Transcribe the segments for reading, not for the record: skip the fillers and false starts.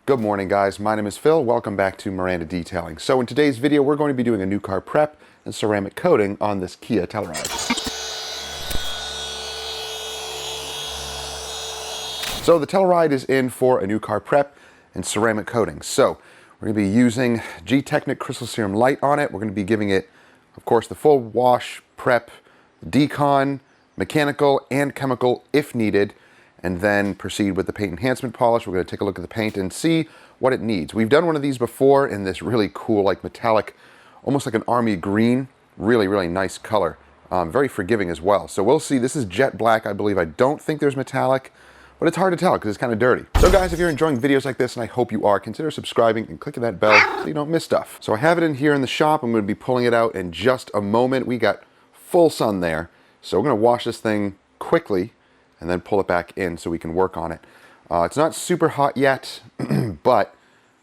Good morning, guys. My name is Phil. Welcome back to Miranda Detailing. So in today's video, we're going to be doing a new car prep and ceramic coating on this Kia Telluride. So the Telluride is in for a new car prep and ceramic coating. So we're going to be using G-Technic Crystal Serum Light on it. We're going to be giving it, of course, the full wash, prep, decon, mechanical, and chemical if needed, and then proceed with the paint enhancement polish. We're going to take a look at the paint and see what it needs. We've done one of these before in this really cool, like metallic, almost like an army green, really, really nice color. Very forgiving as well. So we'll see. This is jet black, I believe. I don't think there's metallic, but it's hard to tell because it's kind of dirty. So guys, if you're enjoying videos like this, and I hope you are, consider subscribing and clicking that bell so you don't miss stuff. So I have it in here in the shop. I'm going to be pulling it out in just a moment. We got full sun there. So we're going to wash this thing quickly and then pull it back in so we can work on it. It's not super hot yet, but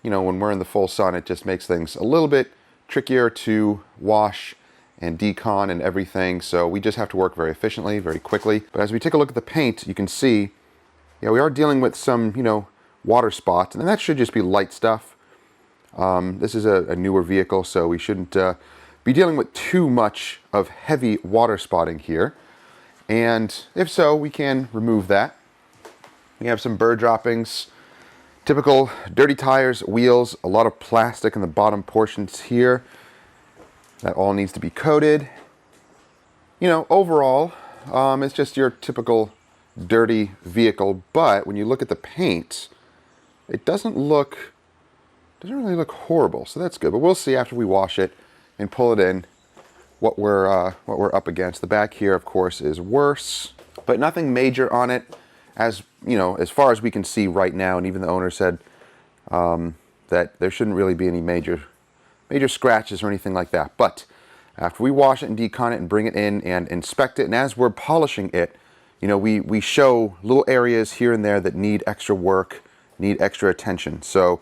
you know, when we're in the full sun, it just makes things a little bit trickier to wash and decon and everything. So we just have to work very efficiently, very quickly. But as we take a look at the paint, you can see, yeah, we are dealing with some, you know, water spots, and that should just be light stuff. This is a newer vehicle, so we shouldn't be dealing with too much of heavy water spotting here. And if so, we can remove that. We have some bird droppings, typical dirty tires, wheels, a lot of plastic in the bottom portions here. That all needs to be coated. You know, overall, it's just your typical dirty vehicle, but when you look at the paint, it doesn't really look horrible, so that's good. But we'll see after we wash it and pull it in what we're up against. The back here, of course, is worse, but nothing major on it, as you know, as far as we can see right now. And even the owner said that there shouldn't really be any major scratches or anything like that. But after we wash it and decon it and bring it in and inspect it, and as we're polishing it, you know, we show little areas here and there that need extra work, need extra attention. So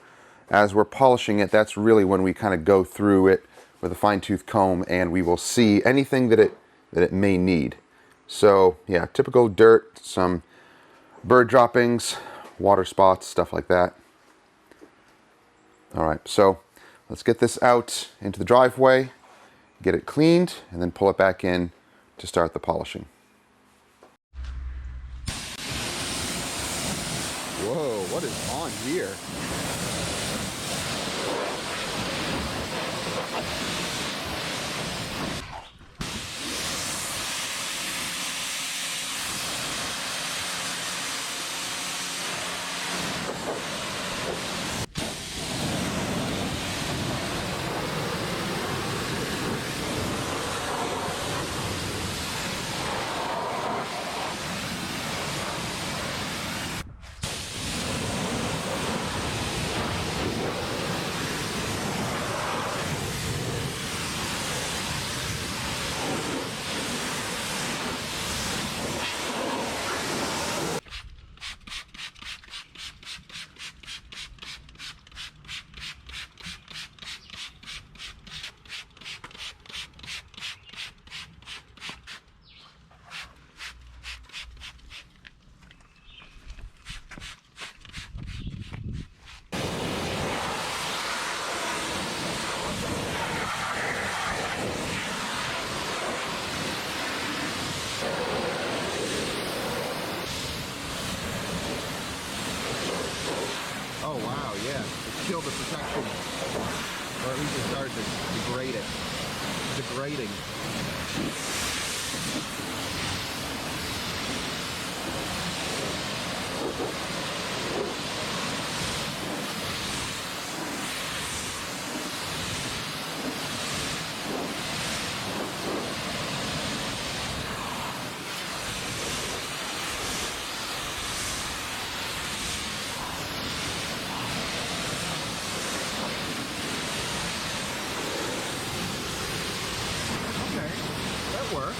as we're polishing it, that's really when we kind of go through it with a fine-tooth comb, and we will see anything that it may need. So yeah, typical dirt, some bird droppings, water spots, stuff like that. All right, so let's get this out into the driveway, get it cleaned, and then pull it back in to start the polishing. Whoa, what is on here? Oh wow, yeah, it killed the protection, or at least it started to degrade it. Degrading. Work.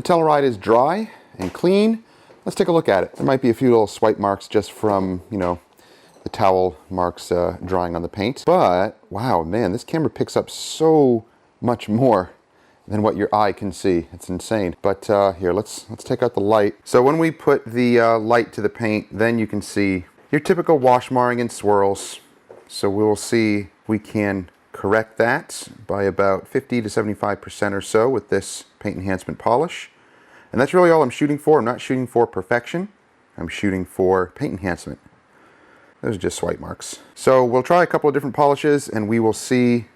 Telluride is dry and clean. Let's take a look at it. There might be a few little swipe marks just from, you know, the towel marks drying on the paint. But, wow, man, this camera picks up so much more than what your eye can see. It's insane. But here, let's take out the light. So when we put the light to the paint, then you can see your typical wash marring and swirls. So we'll see if we can correct that by about 50 to 75% or so with this paint enhancement polish. And that's really all I'm shooting for. I'm not shooting for perfection. I'm shooting for paint enhancement. Those are just swipe marks. So we'll try a couple of different polishes and we will see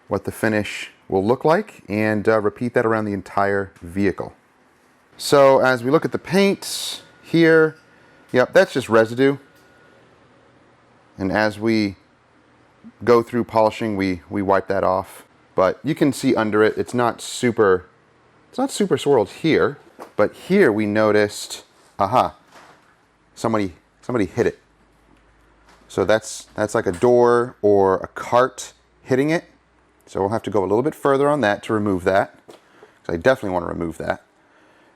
what the finish will look like and repeat that around the entire vehicle. So as we look at the paint here, yep, that's just residue. And as we go through polishing, we wipe that off. But you can see under it, it's not super swirled here, but here we noticed, somebody hit it. So that's like a door or a cart hitting it. So we'll have to go a little bit further on that to remove that. So I definitely want to remove that.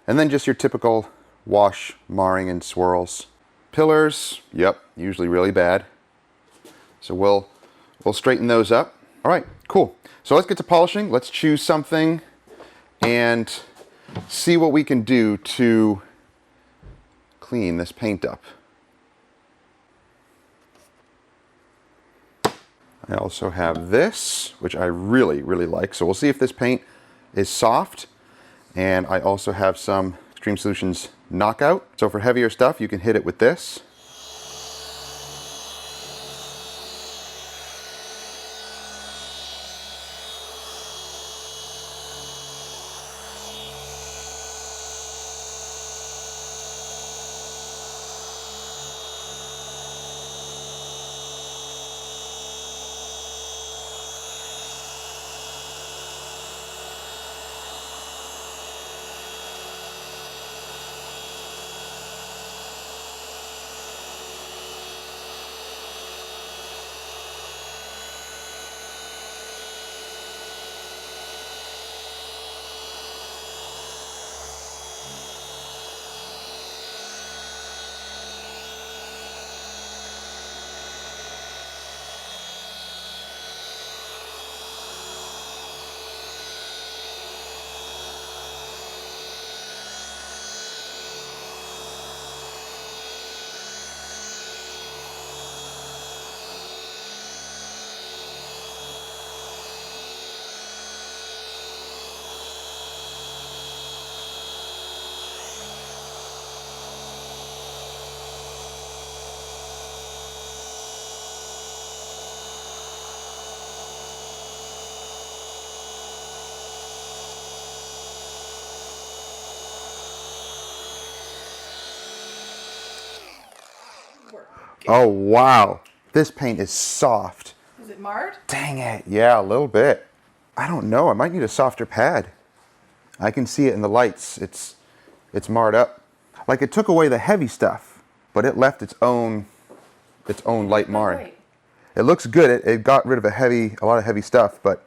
And then just your typical wash, marring, and swirls. Pillars, yep, usually really bad. So we'll straighten those up. All right, cool. So let's get to polishing. Let's choose something and see what we can do to clean this paint up. I also have this, which I really, really like. So we'll see if this paint is soft. And I also have some Extreme Solutions Knockout. So for heavier stuff, you can hit it with this. Oh, wow. This paint is soft. Is it marred? Dang it. Yeah, a little bit. I don't know. I might need a softer pad. I can see it in the lights. It's marred up. Like it took away the heavy stuff, but it left its own light marring. Right. It looks good. It got rid of a lot of heavy stuff, but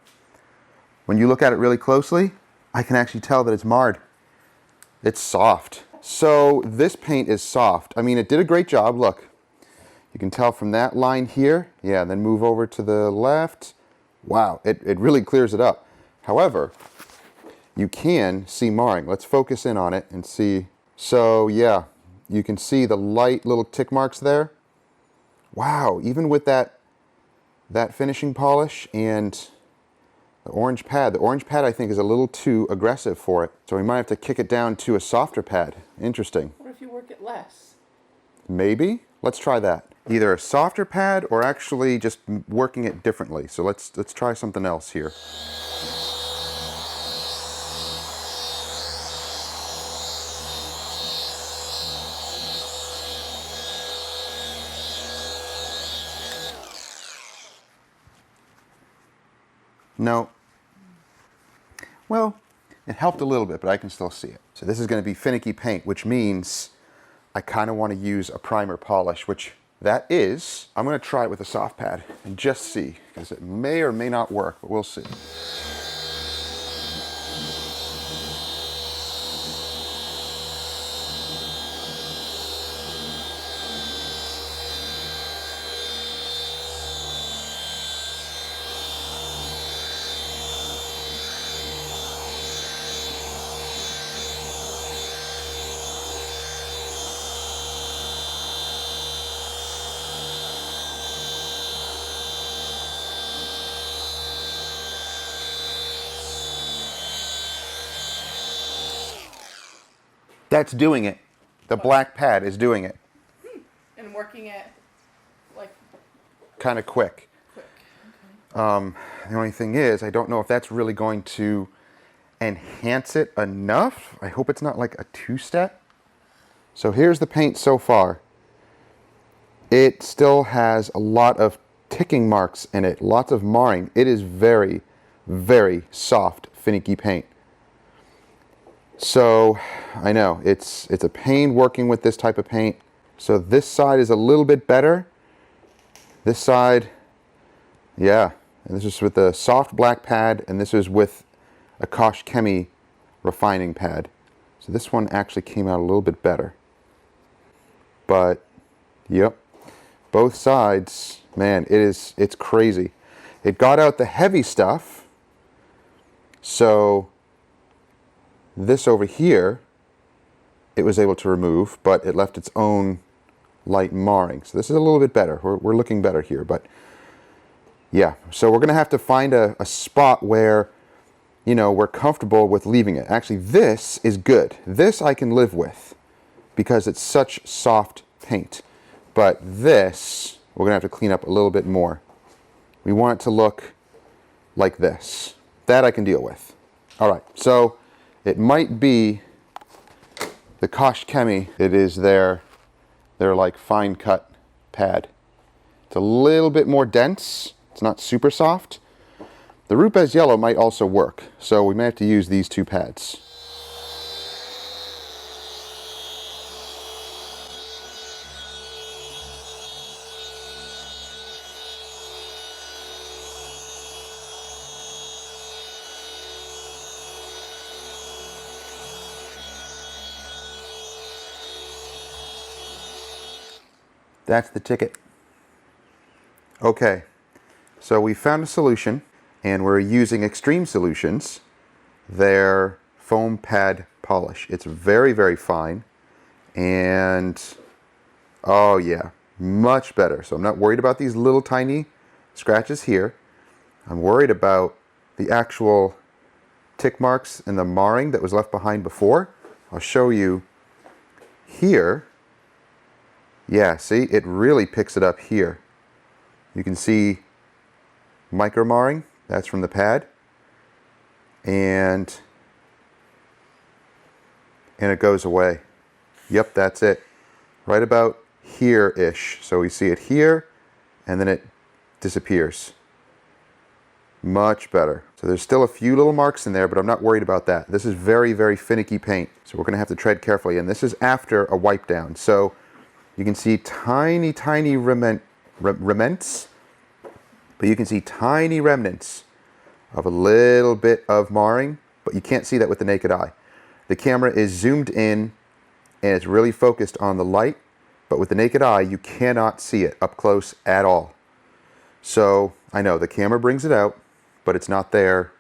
when you look at it really closely, I can actually tell that it's marred. It's soft. So this paint is soft. I mean, it did a great job. Look. You can tell from that line here, yeah, then move over to the left. Wow, it really clears it up. However, you can see marring. Let's focus in on it and see. So yeah, you can see the light little tick marks there. Wow, even with that finishing polish and the orange pad I think is a little too aggressive for it. So we might have to kick it down to a softer pad. Interesting. What if you work it less? Maybe. Let's try that. Either a softer pad or actually just working it differently. So let's try something else here. No. Well, it helped a little bit, but I can still see it. So this is going to be finicky paint, which means I kind of want to use a primer polish, which that is. I'm going to try it with a soft pad and just see, because it may or may not work, but we'll see. That's doing it. The black pad is doing it. And working it like Kind of quick. Okay. The only thing is, I don't know if that's really going to enhance it enough. I hope it's not like a two-step. So here's the paint so far. It still has a lot of ticking marks in it, lots of marring. It is very, very soft, finicky paint. So I know it's a pain working with this type of paint. So this side is a little bit better. This side, yeah. And this is with a soft black pad, and this is with a Kosh Chemi refining pad. So this one actually came out a little bit better. But, yep, both sides, man, it's crazy. It got out the heavy stuff, so this over here, it was able to remove, but it left its own light marring. So this is a little bit better. We're looking better here, but yeah. So we're going to have to find a spot where, you know, we're comfortable with leaving it. Actually, this is good. This I can live with because it's such soft paint. But this, we're going to have to clean up a little bit more. We want it to look like this. That I can deal with. All right, so it might be the Kosh Chemi. It is their like fine cut pad. It's a little bit more dense. It's not super soft. The Rupes yellow might also work, so we may have to use these two pads. That's the ticket. Okay, so we found a solution, and we're using Extreme Solutions, their foam pad polish. It's very, very fine, and oh yeah, much better. So I'm not worried about these little tiny scratches here. I'm worried about the actual tick marks and the marring that was left behind before. I'll show you here. Yeah, see, it really picks it up here. You can see micro marring, that's from the pad. And it goes away. Yep, that's it. Right about here-ish. So we see it here, and then it disappears. Much better. So there's still a few little marks in there, but I'm not worried about that. This is very, very finicky paint. So we're gonna have to tread carefully. And this is after a wipe down. So you can see tiny, tiny remnants, but you can see tiny remnants of a little bit of marring, but you can't see that with the naked eye. The camera is zoomed in and it's really focused on the light, but with the naked eye, you cannot see it up close at all. So I know the camera brings it out, but it's not there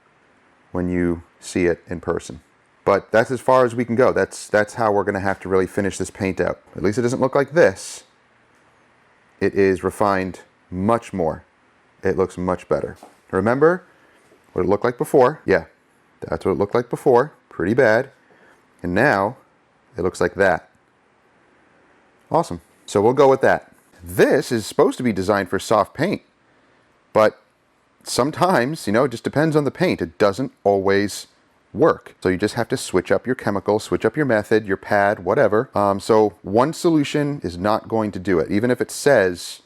when you see it in person. But that's as far as we can go. That's how we're going to have to really finish this paint out. At least it doesn't look like this. It is refined much more. It looks much better. Remember what it looked like before? Yeah, that's what it looked like before. Pretty bad. And now it looks like that. Awesome. So we'll go with that. This is supposed to be designed for soft paint, but sometimes, you know, it just depends on the paint. It doesn't always work. So you just have to switch up your chemical, switch up your method, your pad, whatever. So one solution is not going to do it, even if it says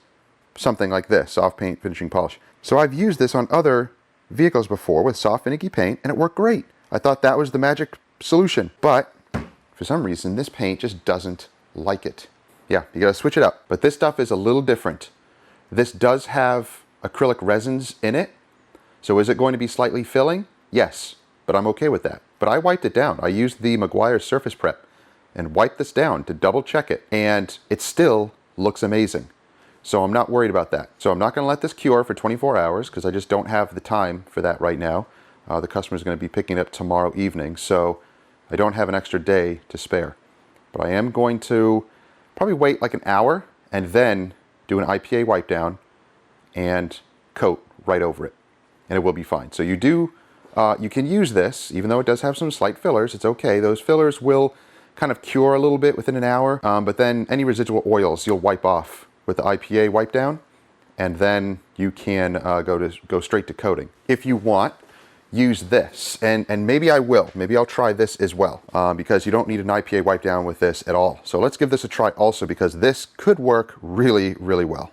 something like this, soft paint finishing polish. So I've used this on other vehicles before with soft finicky paint, and it worked great. I thought that was the magic solution, but for some reason this paint just doesn't like it. Yeah, you gotta switch it up. But this stuff is a little different. This does have acrylic resins in it. So is it going to be slightly filling? Yes. But I'm okay with that. But I wiped it down. I used the Meguiar's Surface Prep and wiped this down to double check it. And it still looks amazing. So I'm not worried about that. So I'm not going to let this cure for 24 hours because I just don't have the time for that right now. The customer's going to be picking it up tomorrow evening. So I don't have an extra day to spare. But I am going to probably wait like an hour and then do an IPA wipe down and coat right over it. And it will be fine. So you can use this, even though it does have some slight fillers, it's okay. Those fillers will kind of cure a little bit within an hour, but then any residual oils you'll wipe off with the IPA wipe down, and then you can go straight to coating. If you want, use this, and maybe I will. Maybe I'll try this as well, because you don't need an IPA wipe down with this at all. So let's give this a try also, because this could work really, really well.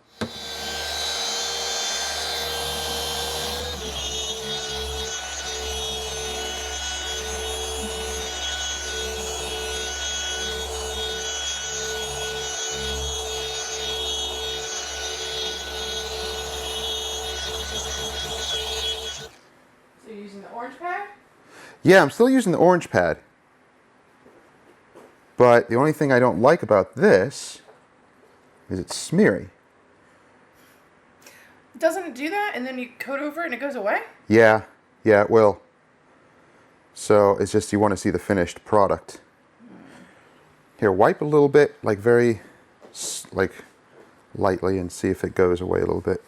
So you're using the orange pad? Yeah, I'm still using the orange pad. But the only thing I don't like about this is it's smeary. Doesn't it do that and then you coat over it and it goes away? Yeah, it will. So it's just you want to see the finished product. Here, wipe a little bit, like very, like lightly, and see if it goes away a little bit.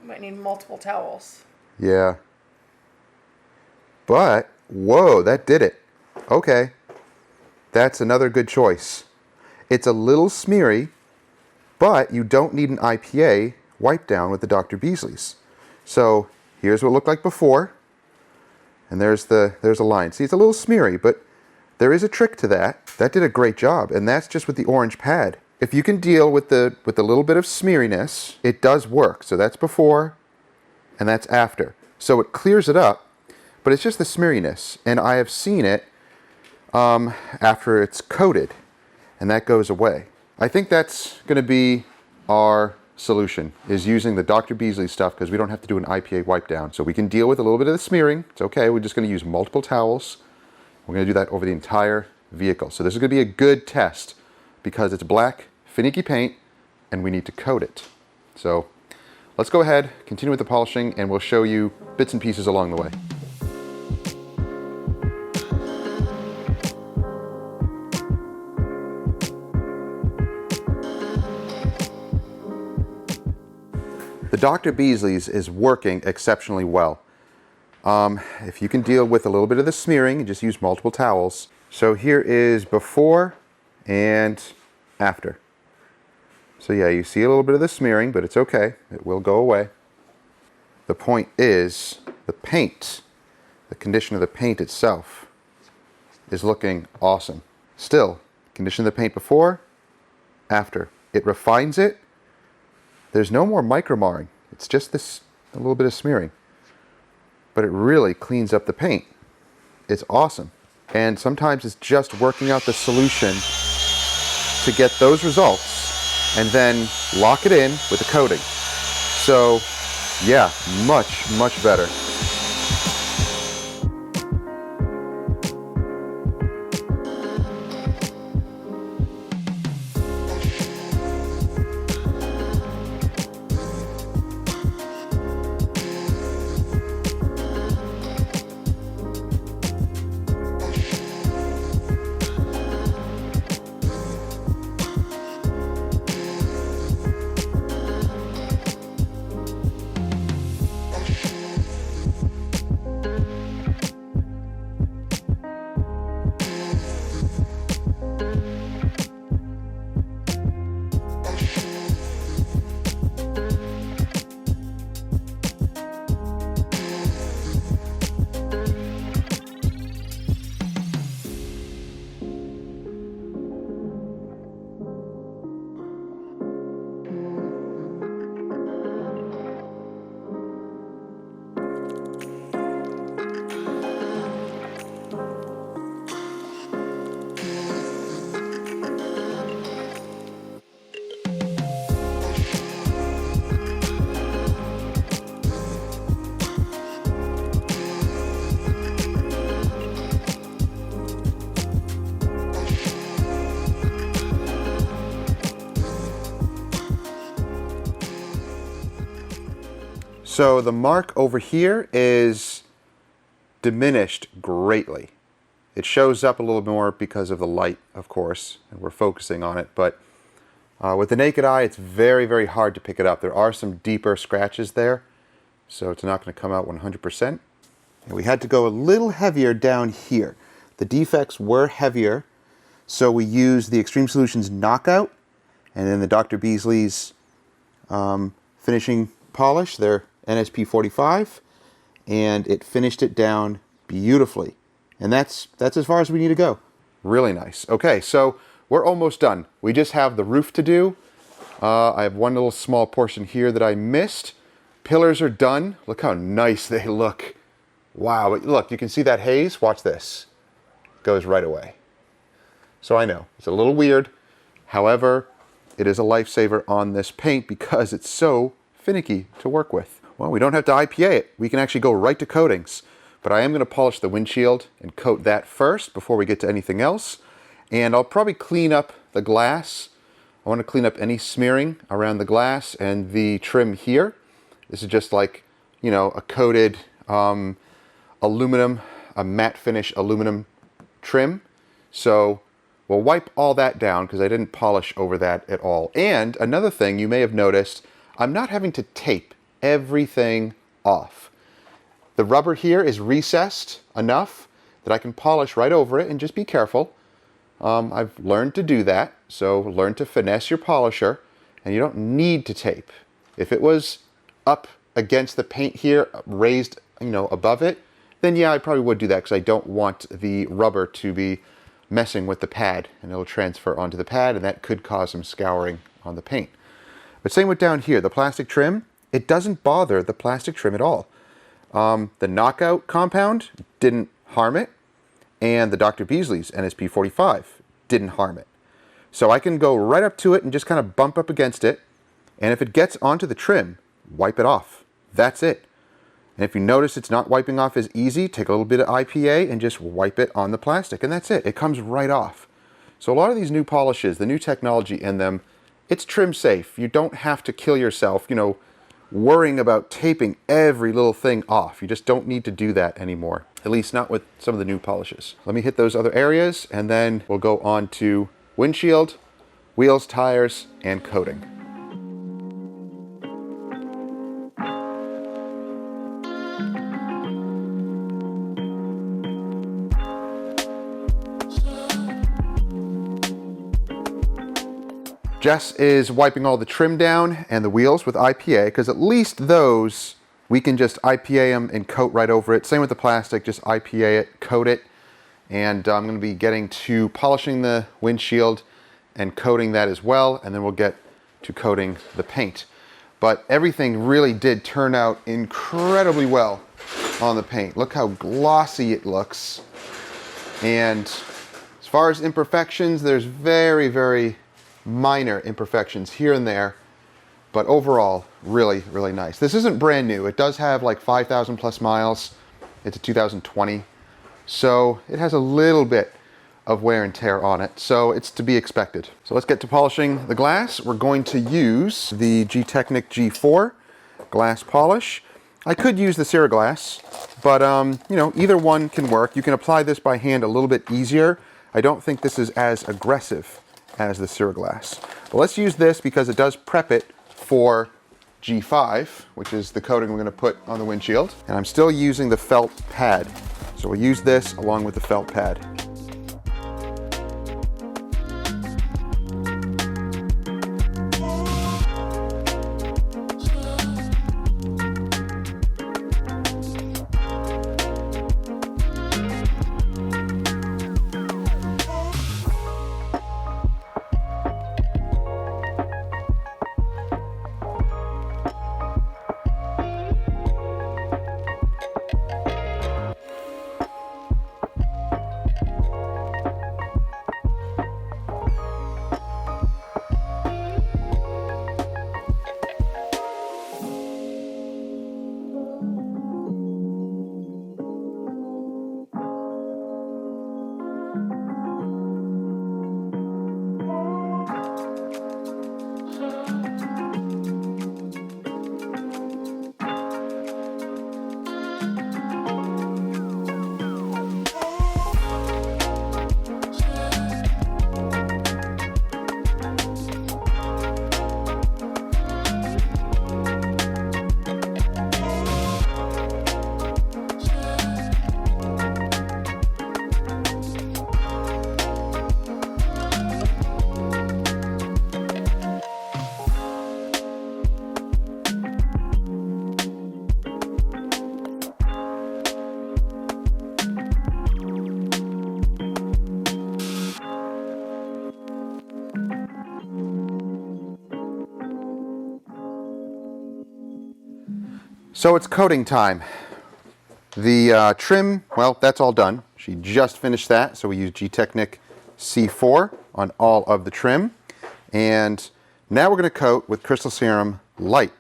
You might need multiple towels. Yeah. But, whoa, that did it. Okay. That's another good choice. It's a little smeary, but you don't need an IPA wipe down with the Dr. Beasley's. So here's what it looked like before, and there's a line. See, it's a little smeary, but there is a trick to that. That did a great job, and that's just with the orange pad. If you can deal with the little bit of smeariness, it does work. So that's before, and that's after. So it clears it up, but it's just the smeariness, and I have seen it after it's coated, and that goes away. I think that's going to be our solution, is using the Dr. Beasley stuff, because we don't have to do an IPA wipe down. So we can deal with a little bit of the smearing. It's okay. We're just going to use multiple towels. We're going to do that over the entire vehicle. So this is going to be a good test, because it's black, finicky paint, and we need to coat it. So let's go ahead, continue with the polishing, and we'll show you bits and pieces along the way. The Dr. Beasley's is working exceptionally well. If you can deal with a little bit of the smearing, you just use multiple towels. So here is before and after. So yeah, you see a little bit of the smearing, but it's okay. It will go away. The point is the paint, the condition of the paint itself is looking awesome. Still, condition of the paint before, after. It refines it. There's no more micro-marring. It's just this, a little bit of smearing. But it really cleans up the paint. It's awesome. And sometimes it's just working out the solution to get those results and then lock it in with a coating. So, yeah, much, much better. So the mark over here is diminished greatly. It shows up a little more because of the light, of course, and we're focusing on it. But with the naked eye, it's very, very hard to pick it up. There are some deeper scratches there, so it's not going to come out 100%. And we had to go a little heavier down here. The defects were heavier, So we use the Extreme Solutions Knockout and then the Dr. Beasley's finishing polish, their NSP 45, and it finished it down beautifully. And that's as far as we need to go. Really nice. Okay, so we're almost done. We just have the roof to do. I have one little small portion here that I missed. Pillars are done. Look how nice they look. Wow, but look, you can see that haze. Watch this. Goes right away. So I know, it's a little weird. However, it is a lifesaver on this paint because it's so finicky to work with. Well, we don't have to IPA it. We can actually go right to coatings. But I am going to polish the windshield and coat that first before we get to anything else. And I'll probably clean up the glass. I want to clean up any smearing around the glass and the trim here. This is just like, you know, a coated aluminum, a matte finish aluminum trim. So we'll wipe all that down because I didn't polish over that at all. And another thing you may have noticed, I'm not having to tape everything off. The rubber here is recessed enough that I can polish right over it and just be careful. I've learned to do that, so learn to finesse your polisher, and you don't need to tape. If it was up against the paint here, raised, you know, above it, then yeah, I probably would do that because I don't want the rubber to be messing with the pad, and it'll transfer onto the pad, and that could cause some scouring on the paint. But same with down here, the plastic trim, it doesn't bother the plastic trim at all. The Knockout compound didn't harm it, and the Dr. Beasley's NSP 45 didn't harm it. So I can go right up to it and just kind of bump up against it, and if it gets onto the trim, wipe it off. That's it. And if you notice it's not wiping off as easy, take a little bit of IPA and just wipe it on the plastic, and that's it. It comes right off. So a lot of these new polishes, the new technology in them, it's trim safe. You don't have to kill yourself, you know, worrying about taping every little thing off. You just don't need to do that anymore, at least not with some of the new polishes. Let me hit those other areas, and then we'll go on to windshield, wheels, tires, and coating. Jess is wiping all the trim down and the wheels with IPA because at least those we can just IPA them and coat right over it. Same with the plastic, just IPA it, coat it. And I'm going to be getting to polishing the windshield and coating that as well, and then we'll get to coating the paint. But everything really did turn out incredibly well on the paint. Look how glossy it looks. And as far as imperfections, there's very, very minor imperfections here and there, but overall, really, really nice. This isn't brand new. It does have like 5,000 plus miles. It's a 2020, so it has a little bit of wear and tear on it, so it's to be expected. So let's get to polishing the glass. We're going to use the G-Technic G4 glass polish. I could use the Ceraglass, but you know, either one can work. You can apply this by hand a little bit easier. I don't think this is as aggressive as the Ceraglass. But let's use this because it does prep it for G5, which is the coating we're going to put on the windshield. And I'm still using the felt pad. So we'll use this along with the felt pad. So it's coating time. The trim, well, that's all done. She just finished that, so we use G-Technic C4 on all of the trim. And now we're going to coat with Crystal Serum Light.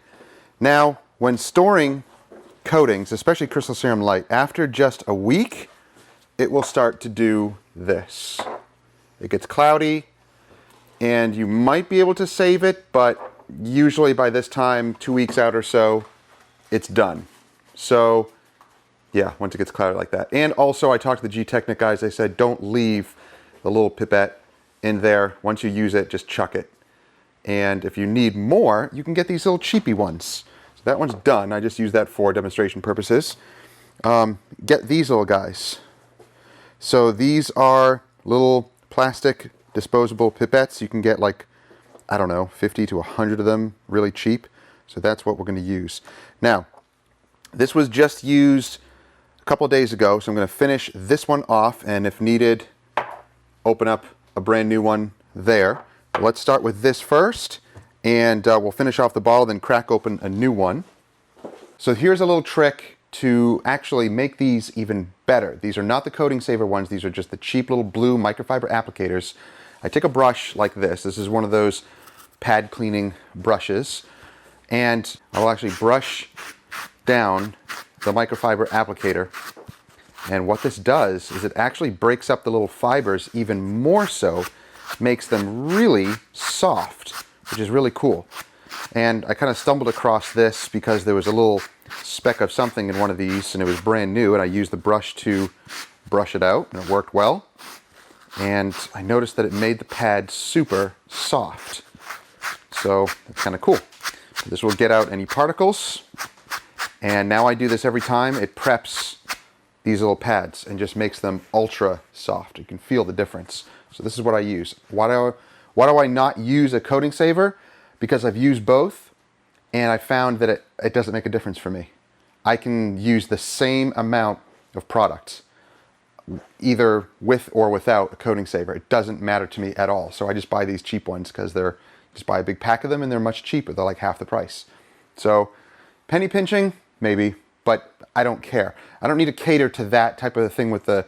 Now, when storing coatings, especially Crystal Serum Light, after just a week, it will start to do this. It gets cloudy, and you might be able to save it, but usually by this time, 2 weeks out or so, it's done. So, yeah, once it gets cloudy like that. And also, I talked to the G-Technic guys. They said don't leave the little pipette in there. Once you use it, just chuck it. And if you need more, you can get these little cheapy ones. So that one's done. I just use that for demonstration purposes. Get these little guys. So these are little plastic disposable pipettes. You can get like, I don't know, 50 to 100 of them really cheap. So that's what we're going to use. Now, this was just used a couple of days ago, so I'm going to finish this one off, and if needed, open up a brand new one there. Let's start with this first, and we'll finish off the bottle, then crack open a new one. So here's a little trick to actually make these even better. These are not the coating saver ones. These are just the cheap little blue microfiber applicators. I take a brush like this. This is one of those pad cleaning brushes, and I'll actually brush down the microfiber applicator. And what this does is it actually breaks up the little fibers even more so, makes them really soft, which is really cool. And I kind of stumbled across this because there was a little speck of something in one of these and it was brand new, and I used the brush to brush it out and it worked well. And I noticed that it made the pad super soft. So it's kind of cool. This will get out any particles. And now I do this every time. It preps these little pads and just makes them ultra soft. You can feel the difference. So this is what I use. Why do I not use a coating saver? Because I've used both and I found that it doesn't make a difference for me. I can use the same amount of product either with or without a coating saver. It doesn't matter to me at all. So I just buy these cheap ones because just buy a big pack of them and they're much cheaper. They're like half the price. So penny pinching, maybe, but I don't care. I don't need to cater to that type of thing with the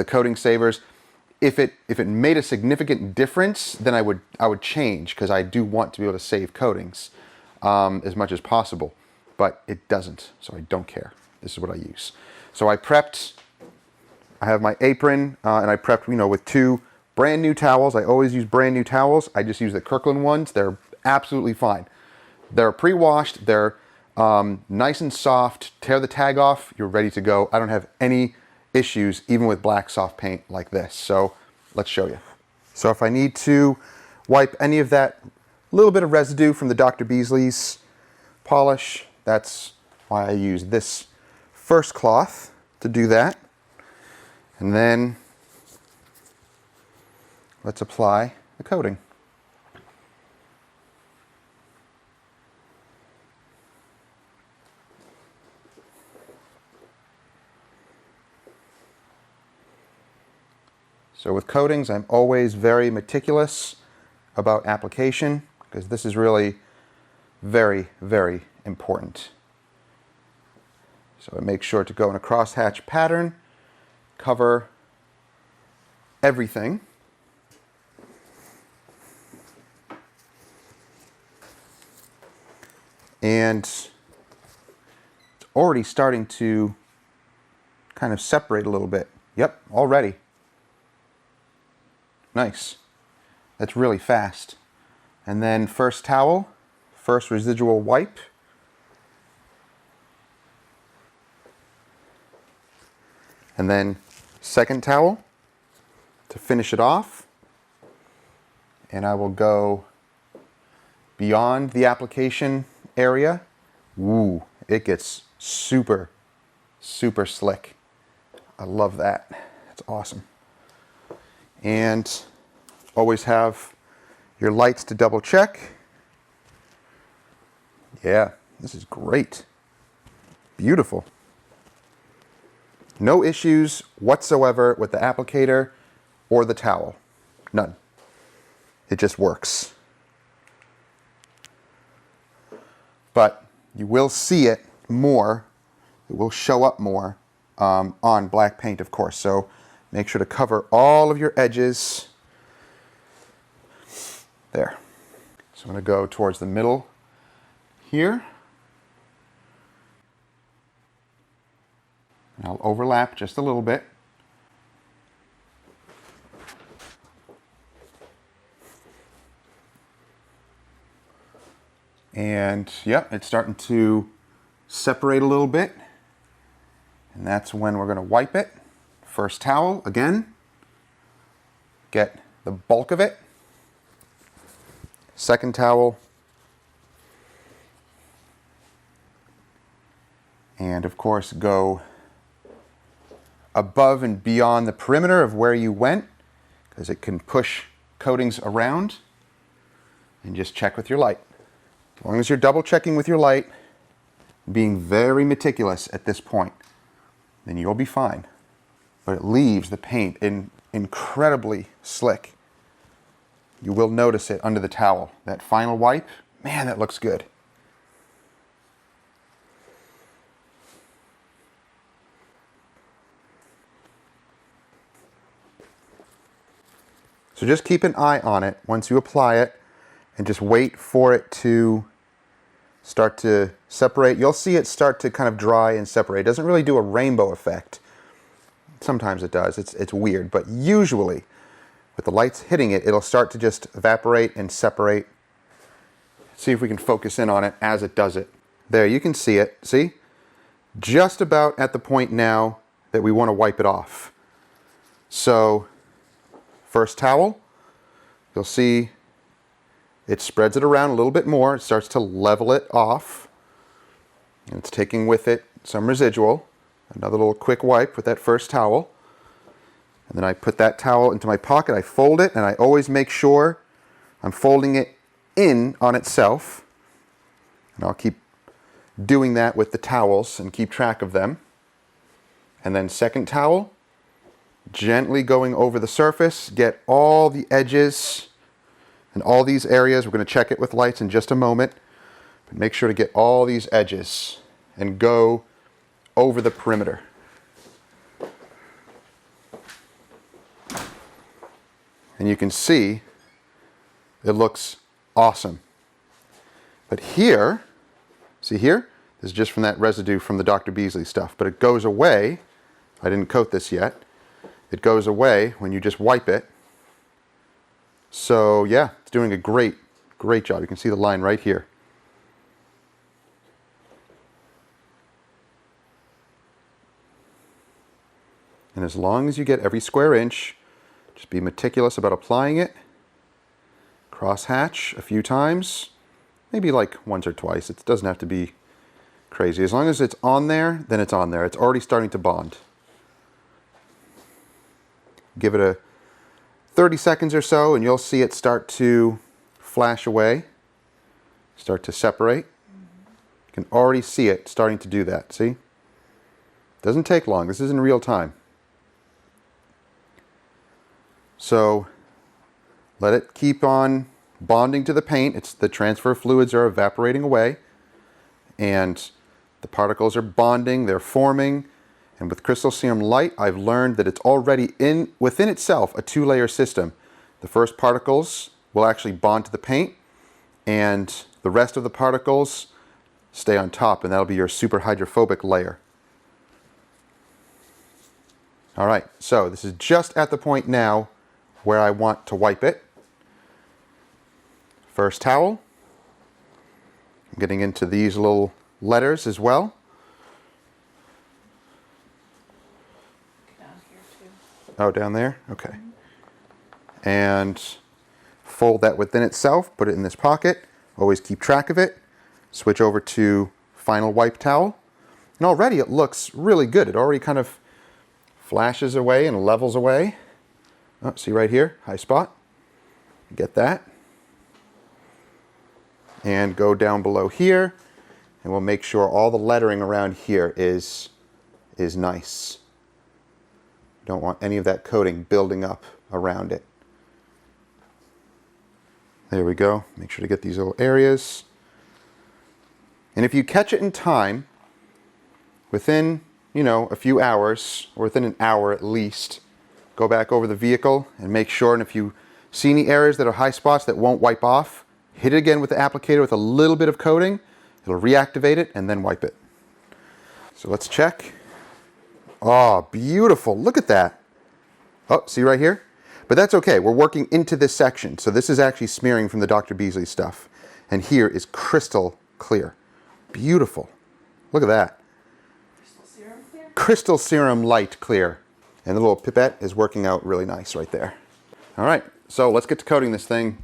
coating savers. If it made a significant difference, then I would change, because I do want to be able to save coatings as much as possible. But it doesn't, so I don't care. This is what I use. So I have my apron, and I prepped, with 2 brand new towels. I always use brand new towels. I just use the Kirkland ones. They're absolutely fine. They're pre-washed. They're nice and soft. Tear the tag off. You're ready to go. I don't have any issues even with black soft paint like this. So let's show you. So if I need to wipe any of that little bit of residue from the Dr. Beasley's polish, that's why I use this first cloth to do that. And then let's apply the coating. So with coatings, I'm always very meticulous about application, because this is really very, very important. So I make sure to go in a crosshatch pattern, cover everything. And it's already starting to kind of separate a little bit. Yep, already. Nice. That's really fast. And then first towel, first residual wipe. And then second towel to finish it off. And I will go beyond the application area. Ooh, it gets super, super slick. I love that. That's awesome. And always have your lights to double check. Yeah, this is great. Beautiful. No issues whatsoever with the applicator or the towel. None. It just works. But you will see it more, it will show up more on black paint, of course. So make sure to cover all of your edges. There. So I'm going to go towards the middle here. And I'll overlap just a little bit. And yep, it's starting to separate a little bit. And that's when we're going to wipe it. First towel, again. Get the bulk of it. Second towel. And of course, go above and beyond the perimeter of where you went, because it can push coatings around. And just check with your light. As long as you're double checking with your light, being very meticulous at this point, then you'll be fine. But it leaves the paint incredibly slick. You will notice it under the towel. That final wipe, man, that looks good. So just keep an eye on it once you apply it, and just wait for it to start to separate. You'll see it start to kind of dry and separate. It doesn't really do a rainbow effect. Sometimes it does. It's weird, but usually with the lights hitting it, it'll start to just evaporate and separate. See if we can focus in on it as it does it. There, you can see it. See? Just about at the point now that we want to wipe it off. So, first towel, you'll see it spreads it around a little bit more. It starts to level it off. And it's taking with it some residual. Another little quick wipe with that first towel. And then I put that towel into my pocket. I fold it, and I always make sure I'm folding it in on itself. And I'll keep doing that with the towels and keep track of them. And then second towel, gently going over the surface, get all the edges and all these areas. We're going to check it with lights in just a moment. But make sure to get all these edges and go over the perimeter. And you can see it looks awesome. But here, see here? This is just from that residue from the Dr. Beasley stuff. But it goes away. I didn't coat this yet. It goes away when you just wipe it. So yeah, it's doing a great job. You can see the line right here. And as long as you get every square inch, just be meticulous about applying it. Cross hatch a few times, maybe like once or twice. It doesn't have to be crazy. As long as it's on there, then it's on there. It's already starting to bond. Give it a 30 seconds or so, and you'll see it start to flash away, start to separate. You can already see it starting to do that, see? Doesn't take long. This is in real time. So let it keep on bonding to the paint. The transfer fluids are evaporating away, and the particles are bonding, they're forming. And with crystal serum light, I've learned that it's already within itself a two-layer system. The first particles will actually bond to the paint, and the rest of the particles stay on top, and that'll be your super hydrophobic layer. All right, so this is just at the point now where I want to wipe it. First towel. I'm getting into these little letters as well. Down here too. Oh, down there? Okay. And fold that within itself, put it in this pocket. Always keep track of it. Switch over to final wipe towel. And already it looks really good. It already kind of flashes away and levels away. Oh, see right here, high spot. Get that. And go down below here, and we'll make sure all the lettering around here is nice. Don't want any of that coating building up around it. There we go. Make sure to get these little areas. And if you catch it in time, within, you know, a few hours, or within an hour at least, go back over the vehicle and make sure, and if you see any areas that are high spots that won't wipe off, hit it again with the applicator with a little bit of coating. It'll reactivate it and then wipe it. So let's check. Oh, beautiful. Look at that. Oh, see right here? But that's okay. We're working into this section. So this is actually smearing from the Dr. Beasley stuff. And here is crystal clear. Beautiful. Look at that. Crystal serum clear? Crystal serum light clear. And the little pipette is working out really nice right there. All right, so let's get to coating this thing.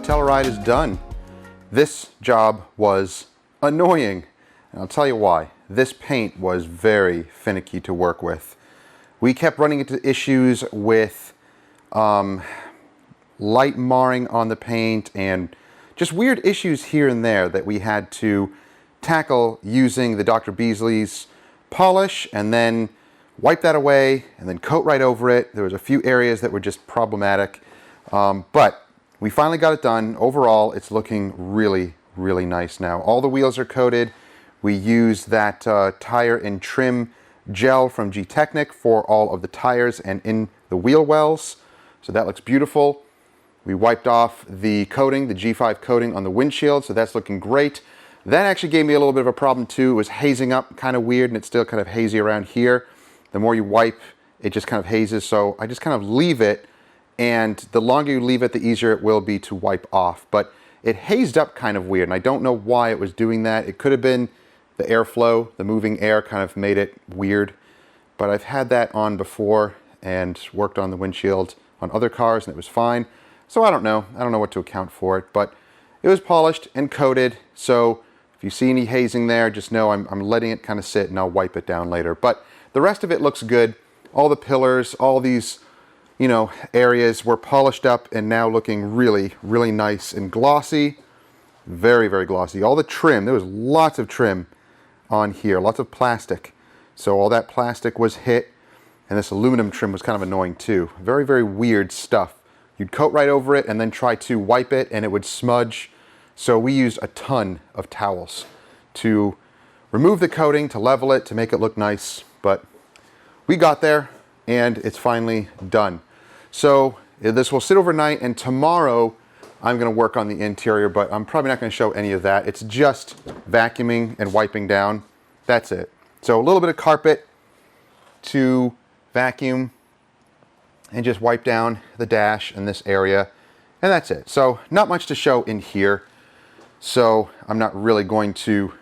Telluride is done. This job was annoying, and I'll tell you why. This paint was very finicky to work with. We kept running into issues with light marring on the paint and just weird issues here and there that we had to tackle using the Dr. Beasley's polish and then wipe that away and then coat right over it. There was a few areas that were just problematic, but we finally got it done. Overall, it's looking really, really nice now. All the wheels are coated. We used that tire and trim gel from G-Technic for all of the tires and in the wheel wells. So that looks beautiful. We wiped off the coating, the G5 coating on the windshield, so that's looking great. That actually gave me a little bit of a problem too. It was hazing up kind of weird, and it's still kind of hazy around here. The more you wipe, it just kind of hazes, so I just kind of leave it, and the longer you leave it, the easier it will be to wipe off. But it hazed up kind of weird, and I don't know why it was doing that. It could have been the airflow, the moving air kind of made it weird. But I've had that on before and worked on the windshield on other cars, and it was fine. So I don't know what to account for it, but it was polished and coated. So if you see any hazing there, just know I'm letting it kind of sit, and I'll wipe it down later. But the rest of it looks good. All the pillars, all these, you know, areas were polished up and now looking really, really nice and glossy. Very, very glossy. All the trim, there was lots of trim on here, lots of plastic. So all that plastic was hit, and this aluminum trim was kind of annoying too. Very, very weird stuff. You'd coat right over it and then try to wipe it and it would smudge. So we used a ton of towels to remove the coating, to level it, to make it look nice. But we got there and it's finally done. So this will sit overnight, and tomorrow I'm going to work on the interior, but I'm probably not going to show any of that. It's just vacuuming and wiping down. That's it. So a little bit of carpet to vacuum and just wipe down the dash in this area, and that's it. So not much to show in here, so I'm not really going to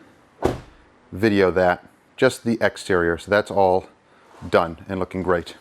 video that. Just the exterior. So that's all done and looking great.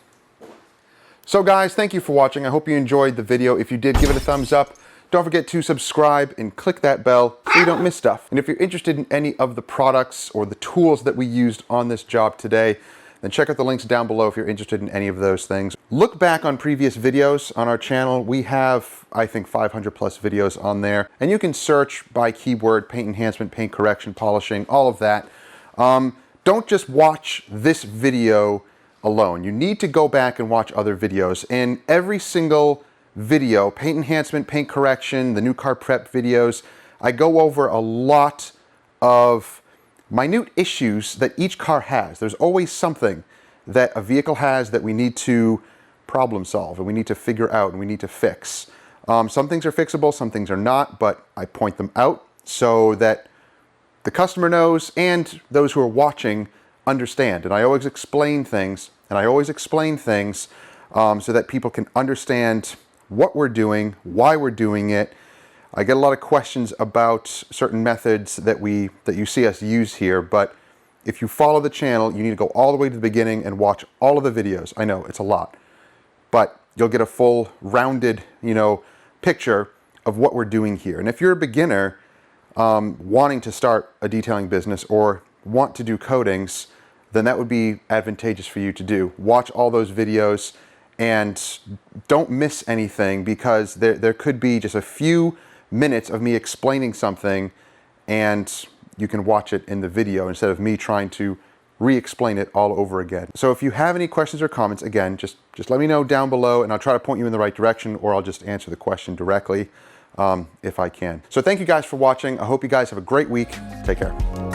So guys, thank you for watching. I hope you enjoyed the video. If you did, give it a thumbs up. Don't forget to subscribe and click that bell so you don't miss stuff. And if you're interested in any of the products or the tools that we used on this job today, then check out the links down below if you're interested in any of those things. Look back on previous videos on our channel. We have, I think, 500 plus videos on there. And you can search by keyword, paint enhancement, paint correction, polishing, all of that. Don't just watch this video alone. You need to go back and watch other videos. And every single video, paint enhancement, paint correction, the new car prep videos, I go over a lot of minute issues that each car has. There's always something that a vehicle has that we need to problem solve and we need to figure out and we need to fix. Some things are fixable, some things are not, but I point them out so that the customer knows and those who are watching understand. And I always explain things, so that people can understand what we're doing, why we're doing it. I get a lot of questions about certain methods that you see us use here, but if you follow the channel, you need to go all the way to the beginning and watch all of the videos. I know it's a lot, but you'll get a full rounded, picture of what we're doing here. And if you're a beginner wanting to start a detailing business or want to do coatings, then that would be advantageous for you to do. Watch all those videos and don't miss anything, because there could be just a few minutes of me explaining something and you can watch it in the video instead of me trying to re-explain it all over again. So if you have any questions or comments, again, just let me know down below and I'll try to point you in the right direction, or I'll just answer the question directly if I can. So thank you guys for watching. I hope you guys have a great week. Take care.